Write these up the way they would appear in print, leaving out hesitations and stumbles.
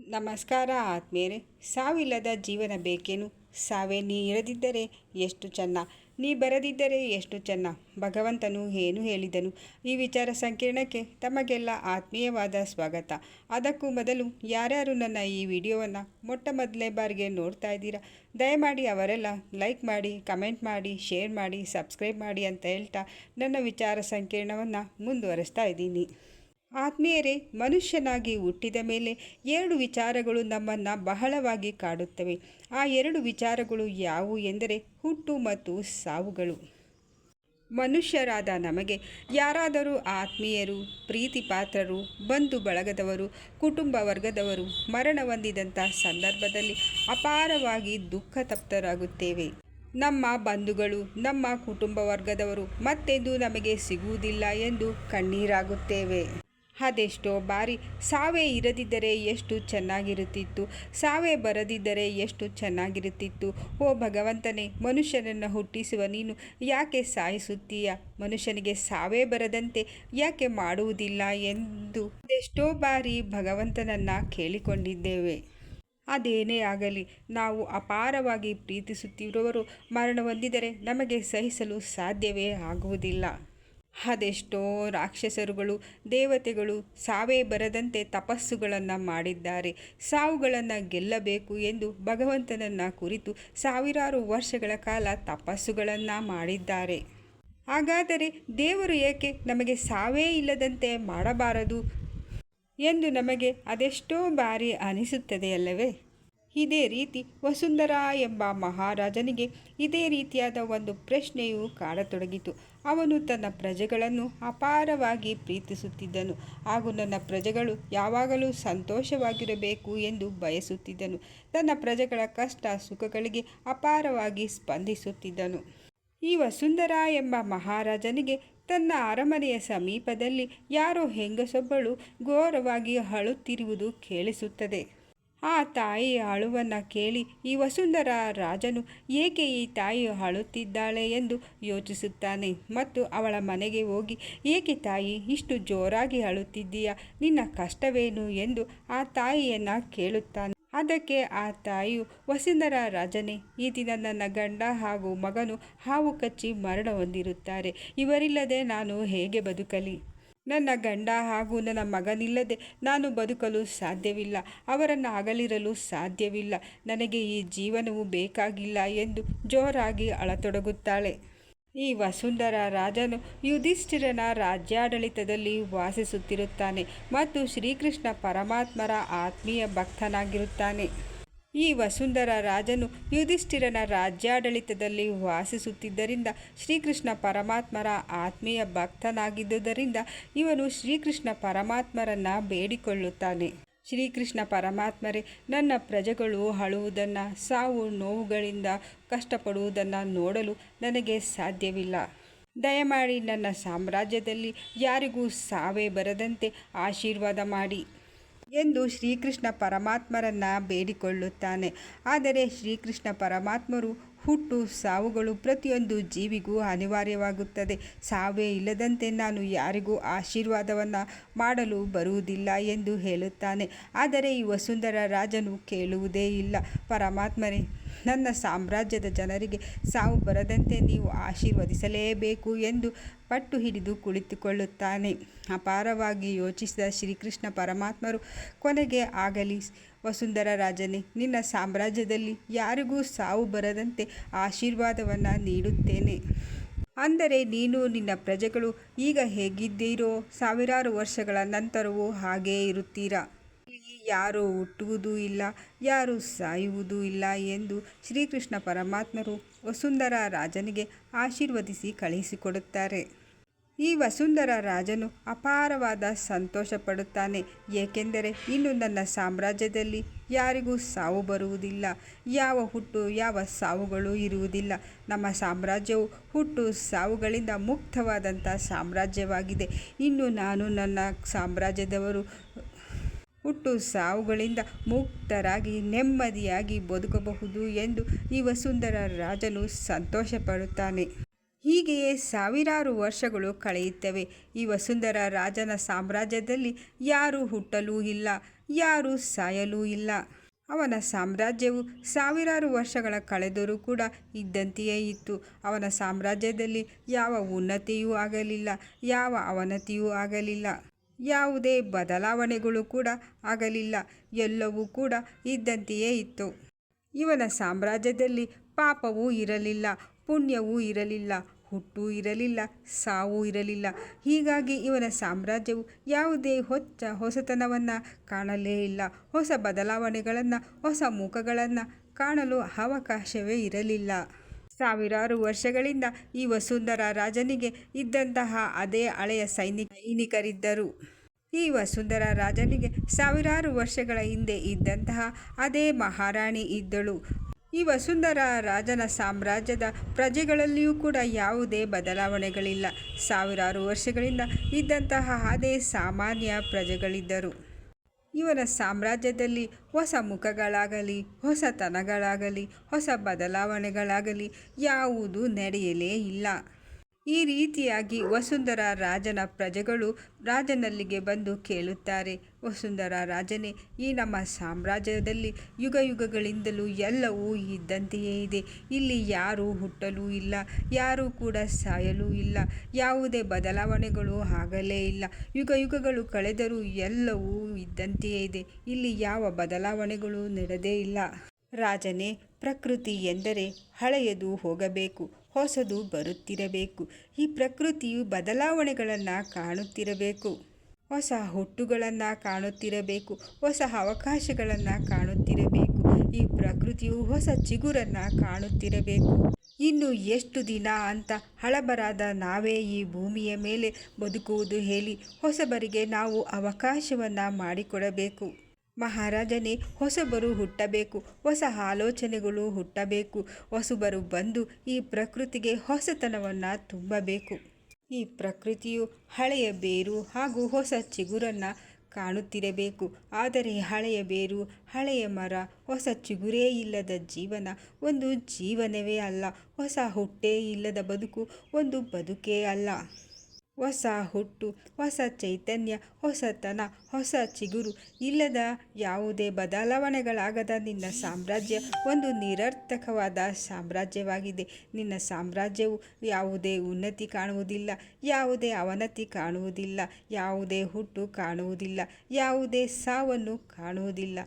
ನಮಸ್ಕಾರ ಆತ್ಮೀಯರೇ. ಸಾವಿಲ್ಲದ ಜೀವನ ಬೇಕೇನು? ಸಾವೇ ನೀ ಇರದಿದ್ದರೆ ಎಷ್ಟು ಚೆನ್ನ, ನೀ ಬರದಿದ್ದರೆ ಎಷ್ಟು ಚೆನ್ನ, ಭಗವಂತನು ಏನು ಹೇಳಿದನು? ಈ ವಿಚಾರ ಸಂಕಿರಣಕ್ಕೆ ತಮಗೆಲ್ಲ ಆತ್ಮೀಯವಾದ ಸ್ವಾಗತ. ಅದಕ್ಕೂ ಮೊದಲು ಯಾರ್ಯಾರು ನನ್ನ ಈ ವಿಡಿಯೋವನ್ನು ಮೊಟ್ಟ ಮೊದಲನೇ ಬಾರಿಗೆ ನೋಡ್ತಾ ಇದ್ದೀರಾ, ದಯಮಾಡಿ ಅವರೆಲ್ಲ ಲೈಕ್ ಮಾಡಿ, ಕಮೆಂಟ್ ಮಾಡಿ, ಶೇರ್ ಮಾಡಿ, ಸಬ್ಸ್ಕ್ರೈಬ್ ಮಾಡಿ ಅಂತ ಹೇಳ್ತಾ ನನ್ನ ವಿಚಾರ ಸಂಕಿರಣವನ್ನು ಮುಂದುವರಿಸ್ತಾ ಇದ್ದೀನಿ. ಆತ್ಮೀಯರೇ, ಮನುಷ್ಯನಾಗಿ ಹುಟ್ಟಿದ ಮೇಲೆ 2 ವಿಚಾರಗಳು ನಮ್ಮನ್ನು ಬಹಳವಾಗಿ ಕಾಡುತ್ತವೆ. ಆ 2 ವಿಚಾರಗಳು ಯಾವುವು ಎಂದರೆ ಹುಟ್ಟು ಮತ್ತು ಸಾವುಗಳು. ಮನುಷ್ಯರಾದ ನಮಗೆ ಯಾರಾದರೂ ಆತ್ಮೀಯರು, ಪ್ರೀತಿ ಪಾತ್ರರು, ಬಂಧು ಬಳಗದವರು, ಕುಟುಂಬ ವರ್ಗದವರು ಮರಣ ಹೊಂದಿದಂಥ ಸಂದರ್ಭದಲ್ಲಿ ಅಪಾರವಾಗಿ ದುಃಖ ತಪ್ತರಾಗುತ್ತೇವೆ. ನಮ್ಮ ಬಂಧುಗಳು, ನಮ್ಮ ಕುಟುಂಬ ವರ್ಗದವರು ಮತ್ತೆಂದು ನಮಗೆ ಸಿಗುವುದಿಲ್ಲ ಎಂದು ಕಣ್ಣೀರಾಗುತ್ತೇವೆ. ಅದೆಷ್ಟೋ ಬಾರಿ ಸಾವೇ ಇರದಿದ್ದರೆ ಎಷ್ಟು ಚೆನ್ನಾಗಿರುತ್ತಿತ್ತು, ಸಾವೇ ಬರದಿದ್ದರೆ ಎಷ್ಟು ಚೆನ್ನಾಗಿರುತ್ತಿತ್ತು, ಓ ಭಗವಂತನೇ, ಮನುಷ್ಯನನ್ನು ಹುಟ್ಟಿಸುವ ನೀನು ಯಾಕೆ ಸಾಯಿಸುತ್ತೀಯ, ಮನುಷ್ಯನಿಗೆ ಸಾವೇ ಬರದಂತೆ ಯಾಕೆ ಮಾಡುವುದಿಲ್ಲ ಎಂದು ಅದೆಷ್ಟೋ ಬಾರಿ ಭಗವಂತನನ್ನು ಕೇಳಿಕೊಂಡಿದ್ದೇವೆ. ಅದೇನೇ ಆಗಲಿ, ನಾವು ಅಪಾರವಾಗಿ ಪ್ರೀತಿಸುತ್ತಿರುವವರು ಮರಣ ಹೊಂದಿದರೆ ನಮಗೆ ಸಹಿಸಲು ಸಾಧ್ಯವೇ ಆಗುವುದಿಲ್ಲ. ಅದೆಷ್ಟೋ ರಾಕ್ಷಸರುಗಳು, ದೇವತೆಗಳು ಸಾವೇ ಬರದಂತೆ ತಪಸ್ಸುಗಳನ್ನು ಮಾಡಿದ್ದಾರೆ. ಸಾವುಗಳನ್ನು ಗೆಲ್ಲಬೇಕು ಎಂದು ಭಗವಂತನನ್ನು ಕುರಿತು ಸಾವಿರಾರು ವರ್ಷಗಳ ಕಾಲ ತಪಸ್ಸುಗಳನ್ನು ಮಾಡಿದ್ದಾರೆ. ಹಾಗಾದರೆ ದೇವರು ಏಕೆ ನಮಗೆ ಸಾವೇ ಇಲ್ಲದಂತೆ ಮಾಡಬಾರದು ಎಂದು ನಮಗೆ ಅದೆಷ್ಟೋ ಬಾರಿ ಅನಿಸುತ್ತದೆಯಲ್ಲವೇ? ಇದೇ ರೀತಿ ವಸುಂಧರಾ ಎಂಬ ಮಹಾರಾಜನಿಗೆ ಇದೇ ರೀತಿಯಾದ ಒಂದು ಪ್ರಶ್ನೆಯು ಕಾಡತೊಡಗಿತು. ಅವನು ತನ್ನ ಪ್ರಜೆಗಳನ್ನು ಅಪಾರವಾಗಿ ಪ್ರೀತಿಸುತ್ತಿದ್ದನು ಹಾಗೂ ನನ್ನ ಪ್ರಜೆಗಳು ಯಾವಾಗಲೂ ಸಂತೋಷವಾಗಿರಬೇಕು ಎಂದು ಬಯಸುತ್ತಿದ್ದನು. ತನ್ನ ಪ್ರಜೆಗಳ ಕಷ್ಟ ಸುಖಗಳಿಗೆ ಅಪಾರವಾಗಿ ಸ್ಪಂದಿಸುತ್ತಿದ್ದನು. ಈ ವಸುಂಧರಾ ಎಂಬ ಮಹಾರಾಜನಿಗೆ ತನ್ನ ಅರಮನೆಯ ಸಮೀಪದಲ್ಲಿ ಯಾರೋ ಹೆಂಗಸೊಬ್ಬಳು ಘೋರವಾಗಿ ಅಳುತ್ತಿರುವುದು ಕೇಳಿಸುತ್ತದೆ. ಆ ತಾಯಿಯ ಅಳುವನ್ನು ಕೇಳಿ ಈ ವಸುಂಧರಾ ರಾಜನು ಏಕೆ ಈ ತಾಯಿ ಅಳುತ್ತಿದ್ದಾಳೆ ಎಂದು ಯೋಚಿಸುತ್ತಾನೆ ಮತ್ತು ಅವಳ ಮನೆಗೆ ಹೋಗಿ, ಏಕೆ ತಾಯಿ ಇಷ್ಟು ಜೋರಾಗಿ ಅಳುತ್ತಿದ್ದೀಯಾ, ನಿನ್ನ ಕಷ್ಟವೇನು ಎಂದು ಆ ತಾಯಿಯನ್ನು ಕೇಳುತ್ತಾನೆ. ಅದಕ್ಕೆ ಆ ತಾಯಿಯು, ವಸುಂಧರಾ ರಾಜನೇ, ಈ ದಿನ ನನ್ನ ಗಂಡ ಹಾಗೂ ಮಗನು ಹಾವು ಕಚ್ಚಿ ಮರಣ ಹೊಂದಿರುತ್ತಾರೆ. ಇವರಿಲ್ಲದೆ ನಾನು ಹೇಗೆ ಬದುಕಲಿ? ನನ್ನ ಗಂಡ ಹಾಗೂ ನನ್ನ ಮಗನಿಲ್ಲದೆ ನಾನು ಬದುಕಲು ಸಾಧ್ಯವಿಲ್ಲ, ಅವರನ್ನು ಅಗಲಿರಲು ಸಾಧ್ಯವಿಲ್ಲ, ನನಗೆ ಈ ಜೀವನವು ಬೇಕಾಗಿಲ್ಲ ಎಂದು ಜೋರಾಗಿ ಅಳತೊಡಗುತ್ತಾಳೆ. ಈ ವಸುಂಧರಾ ರಾಜನು ಯುಧಿಷ್ಠಿರನ ರಾಜ್ಯಾಡಳಿತದಲ್ಲಿ ವಾಸಿಸುತ್ತಿರುತ್ತಾನೆ ಮತ್ತು ಶ್ರೀಕೃಷ್ಣ ಪರಮಾತ್ಮರ ಆತ್ಮೀಯ ಭಕ್ತನಾಗಿರುತ್ತಾನೆ. ಈ ವಸುಂಧರಾ ರಾಜನು ಯುಧಿಷ್ಠಿರನ ರಾಜ್ಯಾಡಳಿತದಲ್ಲಿ ವಾಸಿಸುತ್ತಿದ್ದರಿಂದ ಶ್ರೀಕೃಷ್ಣ ಪರಮಾತ್ಮರ ಆತ್ಮೀಯ ಭಕ್ತನಾಗಿದ್ದುದರಿಂದ ಇವನು ಶ್ರೀಕೃಷ್ಣ ಪರಮಾತ್ಮರನ್ನು ಬೇಡಿಕೊಳ್ಳುತ್ತಾನೆ. ಶ್ರೀಕೃಷ್ಣ ಪರಮಾತ್ಮರೇ, ನನ್ನ ಪ್ರಜೆಗಳು ಅಳುವುದನ್ನು, ಸಾವು ನೋವುಗಳಿಂದ ಕಷ್ಟಪಡುವುದನ್ನು ನೋಡಲು ನನಗೆ ಸಾಧ್ಯವಿಲ್ಲ. ದಯಮಾಡಿ ನನ್ನ ಸಾಮ್ರಾಜ್ಯದಲ್ಲಿ ಯಾರಿಗೂ ಸಾವೇ ಬರದಂತೆ ಆಶೀರ್ವಾದ ಮಾಡಿ ಎಂದು ಶ್ರೀಕೃಷ್ಣ ಪರಮಾತ್ಮರನ್ನು ಬೇಡಿಕೊಳ್ಳುತ್ತಾನೆ. ಆದರೆ ಶ್ರೀಕೃಷ್ಣ ಪರಮಾತ್ಮರು, ಹುಟ್ಟು ಸಾವುಗಳು ಪ್ರತಿಯೊಂದು ಜೀವಿಗೂ ಅನಿವಾರ್ಯವಾಗುತ್ತದೆ, ಸಾವೇ ಇಲ್ಲದಂತೆ ನಾನು ಯಾರಿಗೂ ಆಶೀರ್ವಾದವನ್ನು ಮಾಡಲು ಬರುವುದಿಲ್ಲ ಎಂದು ಹೇಳುತ್ತಾನೆ. ಆದರೆ ಈ ವಸುಂಧರಾ ರಾಜನು ಕೇಳುವುದೇ ಇಲ್ಲ. ಪರಮಾತ್ಮರೇ, ನನ್ನ ಸಾಮ್ರಾಜ್ಯದ ಜನರಿಗೆ ಸಾವು ಬರದಂತೆ ನೀವು ಆಶೀರ್ವದಿಸಲೇಬೇಕು ಎಂದು ಪಟ್ಟು ಹಿಡಿದು ಕುಳಿತುಕೊಳ್ಳುತ್ತಾನೆ. ಅಪಾರವಾಗಿ ಯೋಚಿಸಿದ ಶ್ರೀಕೃಷ್ಣ ಪರಮಾತ್ಮರು ಕೊನೆಗೆ, ಆಗಲಿ ವಸುಂಧರಾ ರಾಜನೇ, ನಿನ್ನ ಸಾಮ್ರಾಜ್ಯದಲ್ಲಿ ಯಾರಿಗೂ ಸಾವು ಬರದಂತೆ ಆಶೀರ್ವಾದವನ್ನು ನೀಡುತ್ತೇನೆ. ಅಂದರೆ ನೀನು, ನಿನ್ನ ಪ್ರಜೆಗಳು ಈಗ ಹೇಗಿದ್ದೀರೋ ಸಾವಿರಾರು ವರ್ಷಗಳ ನಂತರವೂ ಹಾಗೇ ಇರುತ್ತೀರಾ. ಇಲ್ಲಿ ಯಾರೂ ಹುಟ್ಟುವುದೂ ಇಲ್ಲ, ಯಾರೂ ಸಾಯುವುದೂ ಇಲ್ಲ ಎಂದು ಶ್ರೀಕೃಷ್ಣ ಪರಮಾತ್ಮರು ವಸುಂಧರಾ ರಾಜನಿಗೆ ಆಶೀರ್ವದಿಸಿ ಕಳುಹಿಸಿಕೊಡುತ್ತಾರೆ. ಈ ವಸುಂಧರಾ ರಾಜನು ಅಪಾರವಾದ ಸಂತೋಷ ಪಡುತ್ತಾನೆ, ಏಕೆಂದರೆ ಇನ್ನು ನನ್ನ ಸಾಮ್ರಾಜ್ಯದಲ್ಲಿ ಯಾರಿಗೂ ಸಾವು ಬರುವುದಿಲ್ಲ, ಯಾವ ಹುಟ್ಟು ಯಾವ ಸಾವುಗಳು ಇರುವುದಿಲ್ಲ. ನಮ್ಮ ಸಾಮ್ರಾಜ್ಯವು ಹುಟ್ಟು ಸಾವುಗಳಿಂದ ಮುಕ್ತವಾದಂಥ ಸಾಮ್ರಾಜ್ಯವಾಗಿದೆ. ಇನ್ನು ನಾನು, ನನ್ನ ಸಾಮ್ರಾಜ್ಯದವರು ಹುಟ್ಟು ಸಾವುಗಳಿಂದ ಮುಕ್ತರಾಗಿ ನೆಮ್ಮದಿಯಾಗಿ ಬದುಕಬಹುದು ಎಂದು ಈ ವಸುಂಧರಾ ರಾಜನು ಸಂತೋಷ ಪಡುತ್ತಾನೆ. ಹೀಗೆಯೇ ಸಾವಿರಾರು ವರ್ಷಗಳು ಕಳೆಯುತ್ತವೆ. ಈ ವಸುಂಧರಾ ರಾಜನ ಸಾಮ್ರಾಜ್ಯದಲ್ಲಿ ಯಾರೂ ಹುಟ್ಟಲೂ ಇಲ್ಲ, ಯಾರೂ ಸಾಯಲೂ ಇಲ್ಲ. ಅವನ ಸಾಮ್ರಾಜ್ಯವು ಸಾವಿರಾರು ವರ್ಷಗಳ ಕಳೆದರೂ ಕೂಡ ಇದ್ದಂತೆಯೇ ಇತ್ತು. ಅವನ ಸಾಮ್ರಾಜ್ಯದಲ್ಲಿ ಯಾವ ಉನ್ನತಿಯೂ ಆಗಲಿಲ್ಲ, ಯಾವ ಅವನತಿಯೂ ಆಗಲಿಲ್ಲ, ಯಾವುದೇ ಬದಲಾವಣೆಗಳು ಕೂಡ ಆಗಲಿಲ್ಲ. ಎಲ್ಲವೂ ಕೂಡ ಇದ್ದಂತೆಯೇ ಇತ್ತು. ಇವನ ಸಾಮ್ರಾಜ್ಯದಲ್ಲಿ ಪಾಪವೂ ಇರಲಿಲ್ಲ, ಪುಣ್ಯವೂ ಇರಲಿಲ್ಲ, ಹುಟ್ಟು ಇರಲಿಲ್ಲ, ಸಾವು ಇರಲಿಲ್ಲ. ಹೀಗಾಗಿ ಇವನ ಸಾಮ್ರಾಜ್ಯವು ಯಾವುದೇ ಹೊಸತನವನ್ನು ಕಾಣಲೇ ಇಲ್ಲ. ಹೊಸ ಬದಲಾವಣೆಗಳನ್ನು, ಹೊಸ ಮುಖಗಳನ್ನು ಕಾಣಲು ಅವಕಾಶವೇ ಇರಲಿಲ್ಲ. ಸಾವಿರಾರು ವರ್ಷಗಳಿಂದ ಈ ವಸುಂಧರ ರಾಜನಿಗೆ ಇದ್ದಂತಹ ಅದೇ ಹಳೆಯ ಸೈನಿಕರಿದ್ದರು. ಈ ವಸುಂಧರ ರಾಜನಿಗೆ ಸಾವಿರಾರು ವರ್ಷಗಳ ಹಿಂದೆ ಇದ್ದಂತಹ ಅದೇ ಮಹಾರಾಣಿ ಇದ್ದಳು. ಈ ವಸುಂಧರ ರಾಜನ ಸಾಮ್ರಾಜ್ಯದ ಪ್ರಜೆಗಳಲ್ಲಿಯೂ ಕೂಡ ಯಾವುದೇ ಬದಲಾವಣೆಗಳಿಲ್ಲ. ಸಾವಿರಾರು ವರ್ಷಗಳಿಂದ ಇದ್ದಂತಹ ಅದೇ ಸಾಮಾನ್ಯ ಪ್ರಜೆಗಳಿದ್ದರು. ಇವನ ಸಾಮ್ರಾಜ್ಯದಲ್ಲಿ ಹೊಸ ಮುಖಗಳಾಗಲಿ, ಹೊಸತನಗಳಾಗಲಿ, ಹೊಸ ಬದಲಾವಣೆಗಳಾಗಲಿ ಯಾವುದೂ ನಡೆಯಲೇ ಇಲ್ಲ. ಈ ರೀತಿಯಾಗಿ ವಸುಂಧರ ರಾಜನ ಪ್ರಜೆಗಳು ರಾಜನಲ್ಲಿಗೆ ಬಂದು ಕೇಳುತ್ತಾರೆ, ವಸುಂಧರ ರಾಜನೇ, ಈ ನಮ್ಮ ಸಾಮ್ರಾಜ್ಯದಲ್ಲಿ ಯುಗಯುಗಗಳಿಂದಲೂ ಎಲ್ಲವೂ ಇದ್ದಂತೆಯೇ ಇದೆ. ಇಲ್ಲಿ ಯಾರೂ ಹುಟ್ಟಲೂ ಇಲ್ಲ, ಯಾರೂ ಕೂಡ ಸಾಯಲೂ ಇಲ್ಲ, ಯಾವುದೇ ಬದಲಾವಣೆಗಳು ಆಗಲೇ ಇಲ್ಲ. ಯುಗಯುಗಗಳು ಕಳೆದರೂ ಎಲ್ಲವೂ ಇದ್ದಂತೆಯೇ ಇದೆ. ಇಲ್ಲಿ ಯಾವ ಬದಲಾವಣೆಗಳು ನಡೆದೇ ಇಲ್ಲ. ರಾಜನೇ, ಪ್ರಕೃತಿ ಎಂದರೆ ಹಳೆಯದು ಹೋಗಬೇಕು, ಹೊಸದು ಬರುತ್ತಿರಬೇಕು. ಈ ಪ್ರಕೃತಿಯು ಬದಲಾವಣೆಗಳನ್ನು ಕಾಣುತ್ತಿರಬೇಕು, ಹೊಸ ಹುಟ್ಟುಗಳನ್ನು ಕಾಣುತ್ತಿರಬೇಕು, ಹೊಸ ಅವಕಾಶಗಳನ್ನು ಕಾಣುತ್ತಿರಬೇಕು. ಈ ಪ್ರಕೃತಿಯು ಹೊಸ ಚಿಗುರನ್ನು ಕಾಣುತ್ತಿರಬೇಕು. ಇನ್ನು ಎಷ್ಟು ದಿನ ಅಂತ ಹಳಬರಾದ ನಾವೇ ಈ ಭೂಮಿಯ ಮೇಲೆ ಬದುಕುವುದು ಹೇಳಿ? ಹೊಸಬರಿಗೆ ನಾವು ಅವಕಾಶವನ್ನು ಮಾಡಿಕೊಡಬೇಕು. ಮಹಾರಾಜನೇ, ಹೊಸಬರು ಹುಟ್ಟಬೇಕು, ಹೊಸ ಆಲೋಚನೆಗಳು ಹುಟ್ಟಬೇಕು. ಹೊಸಬರು ಬಂದು ಈ ಪ್ರಕೃತಿಗೆ ಹೊಸತನವನ್ನು ತುಂಬಬೇಕು. ಈ ಪ್ರಕೃತಿಯು ಹಳೆಯ ಬೇರು ಹಾಗೂ ಹೊಸ ಚಿಗುರನ್ನು ಕಾಣುತ್ತಿರಬೇಕು. ಆದರೆ ಹಳೆಯ ಬೇರು, ಹಳೆಯ ಮರ, ಹೊಸ ಚಿಗುರೇ ಇಲ್ಲದ ಜೀವನ ಒಂದು ಜೀವನವೇ ಅಲ್ಲ. ಹೊಸ ಹುಟ್ಟೇ ಇಲ್ಲದ ಬದುಕು ಒಂದು ಬದುಕೇ ಅಲ್ಲ. ಹೊಸ ಹುಟ್ಟು, ಹೊಸ ಚೈತನ್ಯ, ಹೊಸತನ, ಹೊಸ ಚಿಗುರು ಇಲ್ಲದ, ಯಾವುದೇ ಬದಲಾವಣೆಗಳಾಗದ ನಿನ್ನ ಸಾಮ್ರಾಜ್ಯ ಒಂದು ನಿರರ್ಥಕವಾದ ಸಾಮ್ರಾಜ್ಯವಾಗಿದೆ. ನಿನ್ನ ಸಾಮ್ರಾಜ್ಯವು ಯಾವುದೇ ಉನ್ನತಿ ಕಾಣುವುದಿಲ್ಲ, ಯಾವುದೇ ಅವನತಿ ಕಾಣುವುದಿಲ್ಲ, ಯಾವುದೇ ಹುಟ್ಟು ಕಾಣುವುದಿಲ್ಲ, ಯಾವುದೇ ಸಾವನ್ನು ಕಾಣುವುದಿಲ್ಲ.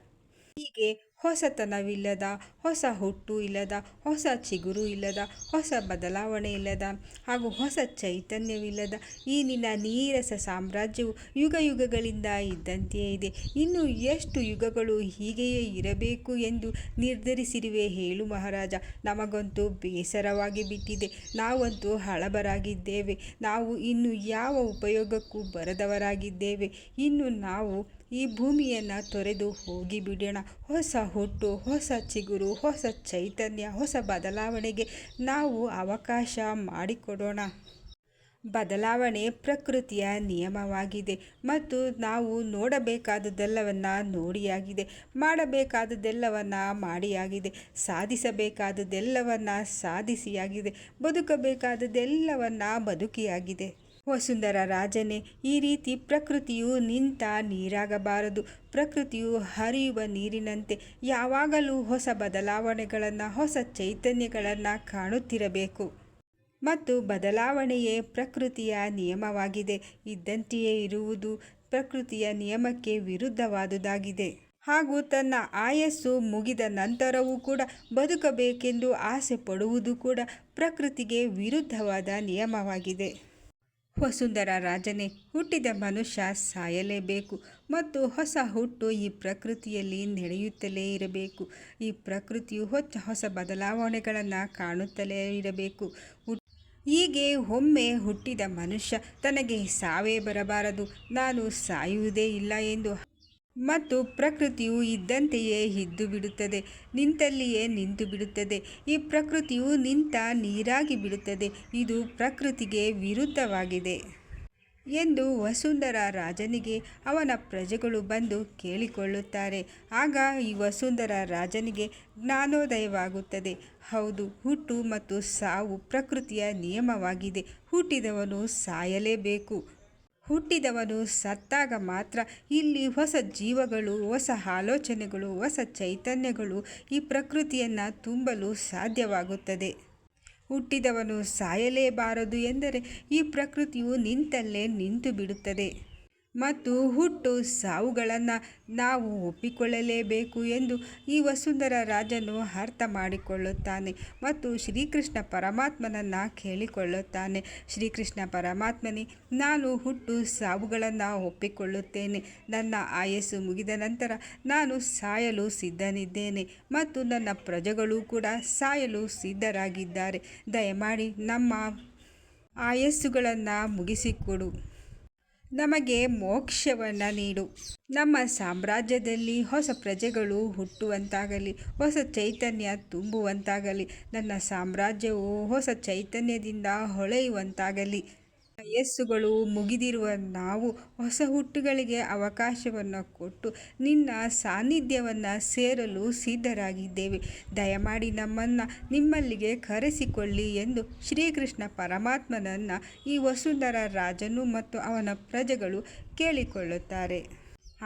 ಹೀಗೆ ಹೊಸತನವಿಲ್ಲದ, ಹೊಸ ಹುಟ್ಟು ಇಲ್ಲದ, ಹೊಸ ಚಿಗುರು ಇಲ್ಲದ, ಹೊಸ ಬದಲಾವಣೆ ಇಲ್ಲದ ಹಾಗೂ ಹೊಸ ಚೈತನ್ಯವಿಲ್ಲದ ಈ ನಿನ್ನ ನೀರಸ ಸಾಮ್ರಾಜ್ಯವು ಯುಗಯುಗಗಳಿಂದ ಇದ್ದಂತೆಯೇ ಇದೆ. ಇನ್ನು ಎಷ್ಟು ಯುಗಗಳು ಹೀಗೆಯೇ ಇರಬೇಕು ಎಂದು ನಿರ್ಧರಿಸಿರುವೆ ಹೇಳು ಮಹಾರಾಜ? ನಮಗಂತೂ ಬೇಸರವಾಗಿ ಬಿಟ್ಟಿದೆ. ನಾವಂತೂ ಹಳಬರಾಗಿದ್ದೇವೆ. ನಾವು ಇನ್ನು ಯಾವ ಉಪಯೋಗಕ್ಕೂ ಬರದವರಾಗಿದ್ದೇವೆ. ಇನ್ನು ನಾವು ಈ ಭೂಮಿಯನ್ನು ತೊರೆದು ಹೋಗಿಬಿಡೋಣ. ಹೊಸ ಹುಟ್ಟು, ಹೊಸ ಚಿಗುರು, ಹೊಸ ಚೈತನ್ಯ, ಹೊಸ ಬದಲಾವಣೆಗೆ ನಾವು ಅವಕಾಶ ಮಾಡಿಕೊಡೋಣ. ಬದಲಾವಣೆ ಪ್ರಕೃತಿಯ ನಿಯಮವಾಗಿದೆ ಮತ್ತು ನಾವು ನೋಡಬೇಕಾದುದೆಲ್ಲವನ್ನು ನೋಡಿಯಾಗಿದೆ, ಮಾಡಬೇಕಾದುದೆಲ್ಲವನ್ನು ಮಾಡಿಯಾಗಿದೆ, ಸಾಧಿಸಬೇಕಾದುದೆಲ್ಲವನ್ನು ಸಾಧಿಸಿಯಾಗಿದೆ, ಬದುಕಬೇಕಾದುದೆಲ್ಲವನ್ನು ಬದುಕಿಯಾಗಿದೆ. ವಸುಂಧರ ರಾಜನೇ, ಈ ರೀತಿ ಪ್ರಕೃತಿಯು ನಿಂತ ನೀರಾಗಬಾರದು. ಪ್ರಕೃತಿಯು ಹರಿಯುವ ನೀರಿನಂತೆ ಯಾವಾಗಲೂ ಹೊಸ ಬದಲಾವಣೆಗಳನ್ನು, ಹೊಸ ಚೈತನ್ಯಗಳನ್ನು ಕಾಣುತ್ತಿರಬೇಕು. ಮತ್ತು ಬದಲಾವಣೆಯೇ ಪ್ರಕೃತಿಯ ನಿಯಮವಾಗಿದೆ. ಇದ್ದಂತೆಯೇ ಇರುವುದು ಪ್ರಕೃತಿಯ ನಿಯಮಕ್ಕೆ ವಿರುದ್ಧವಾದುದಾಗಿದೆ. ಹಾಗೂ ತನ್ನ ಆಯಸ್ಸು ಮುಗಿದ ನಂತರವೂ ಕೂಡ ಬದುಕಬೇಕೆಂದು ಆಸೆ ಪಡುವುದು ಕೂಡ ಪ್ರಕೃತಿಗೆ ವಿರುದ್ಧವಾದ ನಿಯಮವಾಗಿದೆ. ವಸುಂಧರ ರಾಜನೇ, ಹುಟ್ಟಿದ ಮನುಷ್ಯ ಸಾಯಲೇಬೇಕು ಮತ್ತು ಹೊಸ ಹುಟ್ಟು ಈ ಪ್ರಕೃತಿಯಲ್ಲಿ ನಡೆಯುತ್ತಲೇ ಇರಬೇಕು. ಈ ಪ್ರಕೃತಿಯು ಹೊಸ ಬದಲಾವಣೆಗಳನ್ನು ಕಾಣುತ್ತಲೇ ಇರಬೇಕು. ಹೀಗೆ ಒಮ್ಮೆ ಹುಟ್ಟಿದ ಮನುಷ್ಯ ತನಗೆ ಸಾವೇ ಬರಬಾರದು, ನಾನು ಸಾಯುವುದೇ ಇಲ್ಲ ಎಂದು, ಮತ್ತು ಪ್ರಕೃತಿಯು ಇದ್ದಂತೆಯೇ ಇದ್ದು ಬಿಡುತ್ತದೆ, ನಿಂತಲ್ಲಿಯೇ ನಿಂತು ಬಿಡುತ್ತದೆ. ಈ ಪ್ರಕೃತಿಯು ನಿಂತ ನೀರಾಗಿ ಬಿಡುತ್ತದೆ. ಇದು ಪ್ರಕೃತಿಗೆ ವಿರುದ್ಧವಾಗಿದೆ ಎಂದು ವಸುಂಧರ ರಾಜನಿಗೆ ಅವನ ಪ್ರಜೆಗಳು ಬಂದು ಕೇಳಿಕೊಳ್ಳುತ್ತಾರೆ. ಆಗ ಈ ವಸುಂಧರ ರಾಜನಿಗೆ ಜ್ಞಾನೋದಯವಾಗುತ್ತದೆ. ಹೌದು, ಹುಟ್ಟು ಮತ್ತು ಸಾವು ಪ್ರಕೃತಿಯ ನಿಯಮವಾಗಿದೆ. ಹುಟ್ಟಿದವನು ಸಾಯಲೇಬೇಕು, ಹುಟ್ಟಿದವನು ಸತ್ತಾಗ ಮಾತ್ರ ಇಲ್ಲಿ ಹೊಸ ಜೀವಗಳು, ಹೊಸ ಆಲೋಚನೆಗಳು, ಹೊಸ ಚೈತನ್ಯಗಳು ಈ ಪ್ರಕೃತಿಯನ್ನು ತುಂಬಲು ಸಾಧ್ಯವಾಗುತ್ತದೆ. ಹುಟ್ಟಿದವನು ಸಾಯಲೇಬಾರದು ಎಂದರೆ ಈ ಪ್ರಕೃತಿಯು ನಿಂತಲ್ಲೇ ನಿಂತು ಬಿಡುತ್ತದೆ ಮತ್ತು ಹುಟ್ಟು ಸಾವುಗಳನ್ನು ನಾವು ಒಪ್ಪಿಕೊಳ್ಳಲೇಬೇಕು ಎಂದು ಈ ವಸುಂಧರ ರಾಜನು ಅರ್ಥ ಮಾಡಿಕೊಳ್ಳುತ್ತಾನೆ ಮತ್ತು ಶ್ರೀಕೃಷ್ಣ ಪರಮಾತ್ಮನನ್ನು ಕೇಳಿಕೊಳ್ಳುತ್ತಾನೆ. ಶ್ರೀಕೃಷ್ಣ ಪರಮಾತ್ಮನೇ, ನಾನು ಹುಟ್ಟು ಸಾವುಗಳನ್ನು ಒಪ್ಪಿಕೊಳ್ಳುತ್ತೇನೆ. ನನ್ನ ಆಯಸ್ಸು ಮುಗಿದ ನಂತರ ನಾನು ಸಾಯಲು ಸಿದ್ಧನಿದ್ದೇನೆ ಮತ್ತು ನನ್ನ ಪ್ರಜೆಗಳು ಕೂಡ ಸಾಯಲು ಸಿದ್ಧರಾಗಿದ್ದಾರೆ. ದಯಮಾಡಿ ನಮ್ಮ ಆಯಸ್ಸುಗಳನ್ನು ಮುಗಿಸಿಕೊಡು, ನಮಗೆ ಮೋಕ್ಷವನ್ನು ನೀಡು. ನಮ್ಮ ಸಾಮ್ರಾಜ್ಯದಲ್ಲಿ ಹೊಸ ಪ್ರಜೆಗಳು ಹುಟ್ಟುವಂತಾಗಲಿ, ಹೊಸ ಚೈತನ್ಯ ತುಂಬುವಂತಾಗಲಿ. ನನ್ನ ಸಾಮ್ರಾಜ್ಯವು ಹೊಸ ಚೈತನ್ಯದಿಂದ ಹೊಳೆಯುವಂತಾಗಲಿ. ವಯಸ್ಸುಗಳು ಮುಗಿದಿರುವ ನಾವು ಹೊಸ ಹುಟ್ಟುಗಳಿಗೆ ಅವಕಾಶವನ್ನು ಕೊಟ್ಟು ನಿನ್ನ ಸಾನ್ನಿಧ್ಯವನ್ನು ಸೇರಲು ಸಿದ್ಧರಾಗಿದ್ದೇವೆ. ದಯಮಾಡಿ ನಮ್ಮನ್ನು ನಿಮ್ಮಲ್ಲಿಗೆ ಕರೆಸಿಕೊಳ್ಳಿ ಎಂದು ಶ್ರೀಕೃಷ್ಣ ಪರಮಾತ್ಮನನ್ನು ಈ ವಸುಂಧರ ರಾಜನು ಮತ್ತು ಅವನ ಪ್ರಜೆಗಳು ಕೇಳಿಕೊಳ್ಳುತ್ತಾರೆ.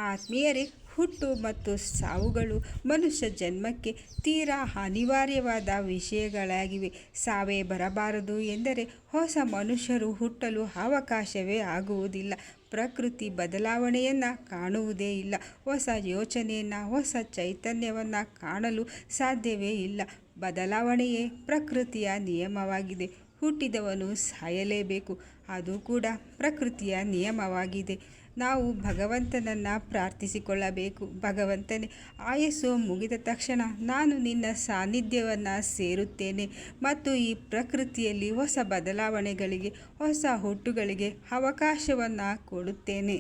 ಆತ್ಮೀಯರೇ, ಹುಟ್ಟು ಮತ್ತು ಸಾವುಗಳು ಮನುಷ್ಯ ಜನ್ಮಕ್ಕೆ ತೀರಾ ಅನಿವಾರ್ಯವಾದ ವಿಷಯಗಳಾಗಿವೆ. ಸಾವೇ ಬರಬಾರದು ಎಂದರೆ ಹೊಸ ಮನುಷ್ಯರು ಹುಟ್ಟಲು ಅವಕಾಶವೇ ಆಗುವುದಿಲ್ಲ. ಪ್ರಕೃತಿ ಬದಲಾವಣೆಯನ್ನು ಕಾಣುವುದೇ ಇಲ್ಲ. ಹೊಸ ಯೋಚನೆಯನ್ನು, ಹೊಸ ಚೈತನ್ಯವನ್ನು ಕಾಣಲು ಸಾಧ್ಯವೇ ಇಲ್ಲ. ಬದಲಾವಣೆಯೇ ಪ್ರಕೃತಿಯ ನಿಯಮವಾಗಿದೆ. ಹುಟ್ಟಿದವನು ಸಾಯಲೇಬೇಕು, ಅದು ಕೂಡ ಪ್ರಕೃತಿಯ ನಿಯಮವಾಗಿದೆ. ನಾವು ಭಗವಂತನನ್ನು ಪ್ರಾರ್ಥಿಸಿಕೊಳ್ಳಬೇಕು. ಭಗವಂತನೇ, ಆಯಸ್ಸು ಮುಗಿದ ತಕ್ಷಣ ನಾನು ನಿನ್ನ ಸಾನ್ನಿಧ್ಯವನ್ನು ಸೇರುತ್ತೇನೆ ಮತ್ತು ಈ ಪ್ರಕೃತಿಯಲ್ಲಿ ಹೊಸ ಬದಲಾವಣೆಗಳಿಗೆ, ಹೊಸ ಹುಟ್ಟುಗಳಿಗೆ ಅವಕಾಶವನ್ನು ಕೊಡುತ್ತೇನೆ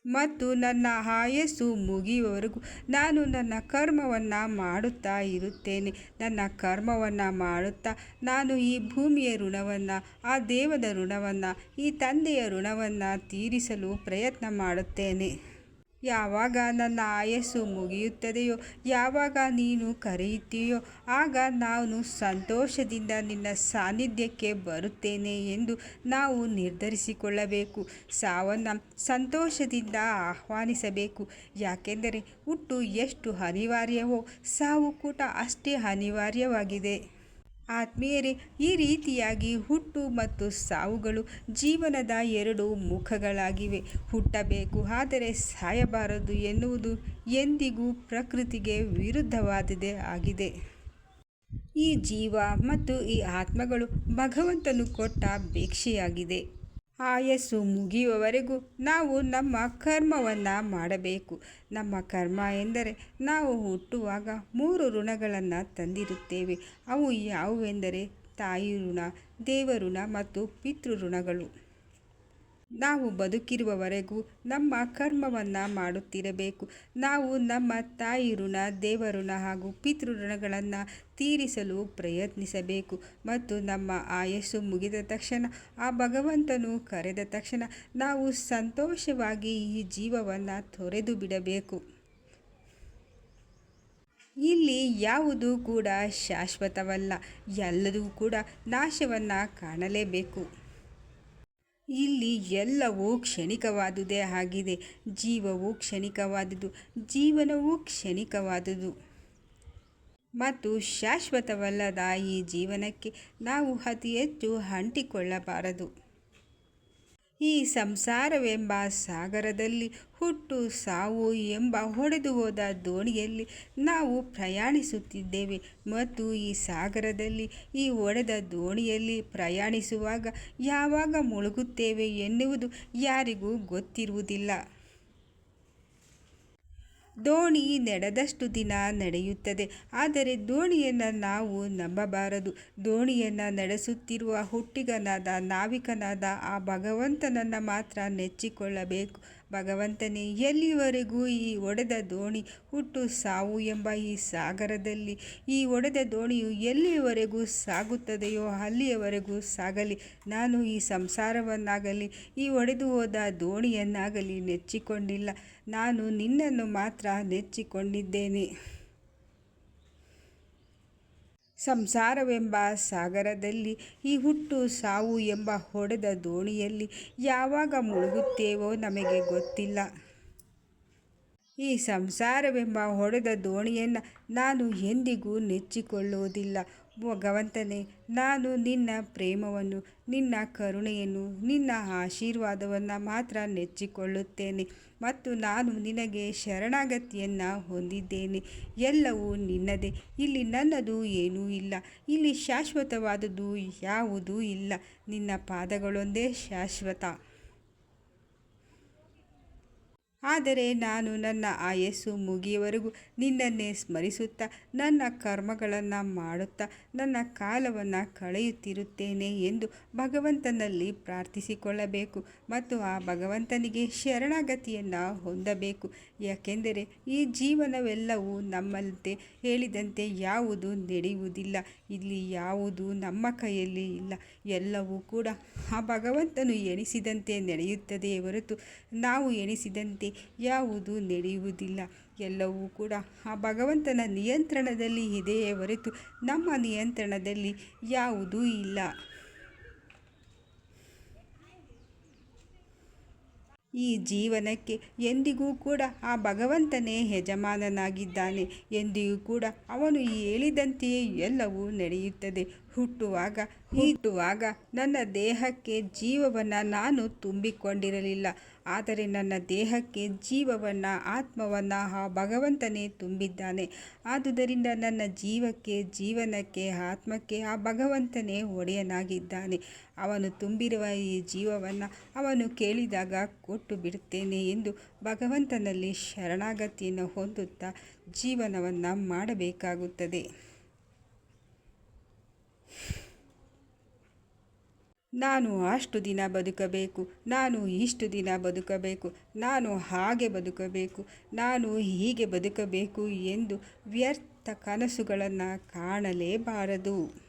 ಮತ್ತು ನನ್ನ ಆಯಸ್ಸು ಮುಗಿಯುವವರೆಗೂ ನಾನು ನನ್ನ ಕರ್ಮವನ್ನು ಮಾಡುತ್ತಾ ಇರುತ್ತೇನೆ. ನನ್ನ ಕರ್ಮವನ್ನು ಮಾಡುತ್ತಾ ನಾನು ಈ ಭೂಮಿಯ ಋಣವನ್ನು, ಆ ದೇವದ ಋಣವನ್ನು, ಈ ತಂದೆಯ ಋಣವನ್ನು ತೀರಿಸಲು ಪ್ರಯತ್ನ ಮಾಡುತ್ತೇನೆ. ಯಾವಾಗ ನನ್ನ ಆಯಸ್ಸು ಮುಗಿಯುತ್ತದೆಯೋ, ಯಾವಾಗ ನೀನು ಕರೆಯುತ್ತೀಯೋ, ಆಗ ನಾನು ಸಂತೋಷದಿಂದ ನಿನ್ನ ಸಾನ್ನಿಧ್ಯಕ್ಕೆ ಬರುತ್ತೇನೆ ಎಂದು ನಾವು ನಿರ್ಧರಿಸಿಕೊಳ್ಳಬೇಕು. ಸಾವನ್ನು ಸಂತೋಷದಿಂದ ಆಹ್ವಾನಿಸಬೇಕು, ಯಾಕೆಂದರೆ ಹುಟ್ಟು ಎಷ್ಟು ಅನಿವಾರ್ಯವೋ ಸಾವು ಕೂಡ ಅಷ್ಟೇ ಅನಿವಾರ್ಯವಾಗಿದೆ. ಆತ್ಮೀಯರೇ, ಈ ರೀತಿಯಾಗಿ ಹುಟ್ಟು ಮತ್ತು ಸಾವುಗಳು ಜೀವನದ ಎರಡು ಮುಖಗಳಾಗಿವೆ. ಹುಟ್ಟಬೇಕು ಆದರೆ ಸಾಯಬಾರದು ಎನ್ನುವುದು ಎಂದಿಗೂ ಪ್ರಕೃತಿಗೆ ವಿರುದ್ಧವಾದುದೇ ಆಗಿದೆ. ಈ ಜೀವ ಮತ್ತು ಈ ಆತ್ಮಗಳು ಭಗವಂತನು ಕೊಟ್ಟ ಭಿಕ್ಷೆಯಾಗಿದೆ. ಆಯಸ್ಸು ಮುಗಿಯುವವರೆಗೂ ನಾವು ನಮ್ಮ ಕರ್ಮವನ್ನು ಮಾಡಬೇಕು. ನಮ್ಮ ಕರ್ಮ ಎಂದರೆ ನಾವು ಹುಟ್ಟುವಾಗ 3 ಋಣಗಳನ್ನು ತಂದಿರುತ್ತೇವೆ. ಅವು ಯಾವುವೆಂದರೆ ತಾಯಿ ಋಣ, ದೇವ ಋಣ ಮತ್ತು ಪಿತೃ ಋಣಗಳು. ನಾವು ಬದುಕಿರುವವರೆಗೂ ನಮ್ಮ ಕರ್ಮವನ್ನು ಮಾಡುತ್ತಿರಬೇಕು. ನಾವು ನಮ್ಮ ತಾಯಿ ಋಣ, ದೇವ ಋಣ ಹಾಗೂ ಪಿತೃ ಋಣಗಳನ್ನು ತೀರಿಸಲು ಪ್ರಯತ್ನಿಸಬೇಕು ಮತ್ತು ನಮ್ಮ ಆಯಸ್ಸು ಮುಗಿದ ತಕ್ಷಣ, ಆ ಭಗವಂತನು ಕರೆದ ತಕ್ಷಣ ನಾವು ಸಂತೋಷವಾಗಿ ಈ ಜೀವವನ್ನು ತೊರೆದು ಬಿಡಬೇಕು. ಇಲ್ಲಿ ಯಾವುದೂ ಕೂಡ ಶಾಶ್ವತವಲ್ಲ, ಎಲ್ಲದೂ ಕೂಡ ನಾಶವನ್ನು ಕಾಣಲೇಬೇಕು. ಇಲ್ಲಿ ಎಲ್ಲವೂ ಕ್ಷಣಿಕವಾದುದೇ ಆಗಿದೆ. ಜೀವವು ಕ್ಷಣಿಕವಾದುದು, ಜೀವನವೂ ಕ್ಷಣಿಕವಾದುದು ಮತ್ತು ಶಾಶ್ವತವಲ್ಲದ ಈ ಜೀವನಕ್ಕೆ ನಾವು ಅತಿ ಹೆಚ್ಚು ಅಂಟಿಕೊಳ್ಳಬಾರದು. ಈ ಸಂಸಾರವೆಂಬ ಸಾಗರದಲ್ಲಿ, ಹುಟ್ಟು ಸಾವು ಎಂಬ ಹೊಡೆದು ಹೋದ ದೋಣಿಯಲ್ಲಿ ನಾವು ಪ್ರಯಾಣಿಸುತ್ತಿದ್ದೇವೆ ಮತ್ತು ಈ ಸಾಗರದಲ್ಲಿ, ಈ ಒಡೆದ ದೋಣಿಯಲ್ಲಿ ಪ್ರಯಾಣಿಸುವಾಗ ಯಾವಾಗ ಮುಳುಗುತ್ತೇವೆ ಎನ್ನುವುದು ಯಾರಿಗೂ ಗೊತ್ತಿರುವುದಿಲ್ಲ. ದೋಣಿ ನಡೆದಷ್ಟು ದಿನ ನಡೆಯುತ್ತದೆ, ಆದರೆ ದೋಣಿಯನ್ನು ನಾವು ನಂಬಬಾರದು. ದೋಣಿಯನ್ನು ನಡೆಸುತ್ತಿರುವ ಹುಟ್ಟಿಗನಾದ, ನಾವಿಕನಾದ ಆ ಭಗವಂತನನ್ನು ಮಾತ್ರ ನೆಚ್ಚಿಕೊಳ್ಳಬೇಕು. ಭಗವಂತನೇ, ಎಲ್ಲಿಯವರೆಗೂ ಈ ಒಡೆದ ದೋಣಿ, ಹುಟ್ಟು ಸಾವು ಎಂಬ ಈ ಸಾಗರದಲ್ಲಿ ಈ ಒಡೆದ ದೋಣಿಯು ಎಲ್ಲಿಯವರೆಗೂ ಸಾಗುತ್ತದೆಯೋ ಅಲ್ಲಿಯವರೆಗೂ ಸಾಗಲಿ. ನಾನು ಈ ಸಂಸಾರವನ್ನಾಗಲಿ ಈ ಒಡೆದು ಹೋದ ದೋಣಿಯನ್ನಾಗಲಿ ನೆಚ್ಚಿಕೊಂಡಿಲ್ಲ. ನಾನು ನಿನ್ನನ್ನು ಮಾತ್ರ ನೆಚ್ಚಿಕೊಂಡಿದ್ದೇನೆ. ಸಂಸಾರವೆಂಬ ಸಾಗರದಲ್ಲಿ ಈ ಹುಟ್ಟು ಸಾವು ಎಂಬ ಹೊಡೆದ ದೋಣಿಯಲ್ಲಿ ಯಾವಾಗ ಮುಳುಗುತ್ತೇವೋ ನಮಗೆ ಗೊತ್ತಿಲ್ಲ. ಈ ಸಂಸಾರವೆಂಬ ಹೊಡೆದ ದೋಣಿಯನ್ನು ನಾನು ಎಂದಿಗೂ ನೆಚ್ಚಿಕೊಳ್ಳುವುದಿಲ್ಲ. ಭಗವಂತನೇ, ನಾನು ನಿನ್ನ ಪ್ರೇಮವನ್ನು, ನಿನ್ನ ಕರುಣೆಯನ್ನು, ನಿನ್ನ ಆಶೀರ್ವಾದವನ್ನು ಮಾತ್ರ ನೆಚ್ಚಿಕೊಳ್ಳುತ್ತೇನೆ ಮತ್ತು ನಾನು ನಿನಗೆ ಶರಣಾಗತಿಯನ್ನು ಹೊಂದಿದ್ದೇನೆ. ಎಲ್ಲವೂ ನಿನ್ನದೇ. ಇಲ್ಲಿ ನನ್ನದು ಏನೂ ಇಲ್ಲ. ಇಲ್ಲಿ ಶಾಶ್ವತವಾದುದು ಯಾವುದೂ ಇಲ್ಲ. ನಿನ್ನ ಪಾದಗಳೊಂದೇ ಶಾಶ್ವತ. ಆದರೆ ನಾನು ನನ್ನ ಆಯಸ್ಸು ಮುಗಿಯುವವರೆಗೂ ನಿನ್ನನ್ನೇ ಸ್ಮರಿಸುತ್ತಾ ನನ್ನ ಕರ್ಮಗಳನ್ನು ಮಾಡುತ್ತಾ ನನ್ನ ಕಾಲವನ್ನು ಕಳೆಯುತ್ತಿರುತ್ತೇನೆ ಎಂದು ಭಗವಂತನಲ್ಲಿ ಪ್ರಾರ್ಥಿಸಿಕೊಳ್ಳಬೇಕು ಮತ್ತು ಆ ಭಗವಂತನಿಗೆ ಶರಣಾಗತಿಯನ್ನು ಹೊಂದಬೇಕು. ಯಾಕೆಂದರೆ ಈ ಜೀವನವೆಲ್ಲವೂ ನಮ್ಮಂತೆ ಹೇಳಿದಂತೆ ಯಾವುದೂ ನಡೆಯುವುದಿಲ್ಲ. ಇಲ್ಲಿ ಯಾವುದೂ ನಮ್ಮ ಕೈಯಲ್ಲಿ ಇಲ್ಲ. ಎಲ್ಲವೂ ಕೂಡ ಆ ಭಗವಂತನು ಎಣಿಸಿದಂತೆ ನಡೆಯುತ್ತದೆಯೇ ಹೊರತು ನಾವು ಎಣಿಸಿದಂತೆ ಯಾವುದೂ ನಡೆಯುವುದಿಲ್ಲ. ಎಲ್ಲವೂ ಕೂಡ ಆ ಭಗವಂತನ ನಿಯಂತ್ರಣದಲ್ಲಿ ಇದೆಯೇ ಹೊರತು ನಮ್ಮ ನಿಯಂತ್ರಣದಲ್ಲಿ ಯಾವುದೂ ಇಲ್ಲ. ಈ ಜೀವನಕ್ಕೆ ಎಂದಿಗೂ ಕೂಡ ಆ ಭಗವಂತನೇ ಯಜಮಾನನಾಗಿದ್ದಾನೆ. ಎಂದಿಗೂ ಕೂಡ ಅವನು ಹೇಳಿದಂತೆಯೇ ಎಲ್ಲವೂ ನಡೆಯುತ್ತದೆ. ಹುಟ್ಟುವಾಗ ನನ್ನ ದೇಹಕ್ಕೆ ಜೀವವನ್ನು ನಾನು ತುಂಬಿಕೊಂಡಿರಲಿಲ್ಲ. ಆದರೆ ನನ್ನ ದೇಹಕ್ಕೆ ಜೀವವನ್ನು, ಆತ್ಮವನ್ನು ಆ ಭಗವಂತನೇ ತುಂಬಿದ್ದಾನೆ. ಆದುದರಿಂದ ನನ್ನ ಜೀವನಕ್ಕೆ, ಆತ್ಮಕ್ಕೆ ಆ ಭಗವಂತನೇ ಒಡೆಯನಾಗಿದ್ದಾನೆ. ಅವನು ತುಂಬಿರುವ ಈ ಜೀವವನ್ನು ಅವನು ಕೇಳಿದಾಗ ಕೊಟ್ಟು ಬಿಡುತ್ತೇನೆ ಎಂದು ಭಗವಂತನಲ್ಲಿ ಶರಣಾಗತಿಯನ್ನು ಹೊಂದುತ್ತಾ ಜೀವನವನ್ನು ಮಾಡಬೇಕಾಗುತ್ತದೆ. ನಾನು ಅಷ್ಟು ದಿನ ಬದುಕಬೇಕು, ನಾನು ಇಷ್ಟು ದಿನ ಬದುಕಬೇಕು, ನಾನು ಹಾಗೆ ಬದುಕಬೇಕು, ನಾನು ಹೀಗೆ ಬದುಕಬೇಕು ಎಂದು ವ್ಯರ್ಥ ಕನಸುಗಳನ್ನು ಕಾಣಲೇಬಾರದು.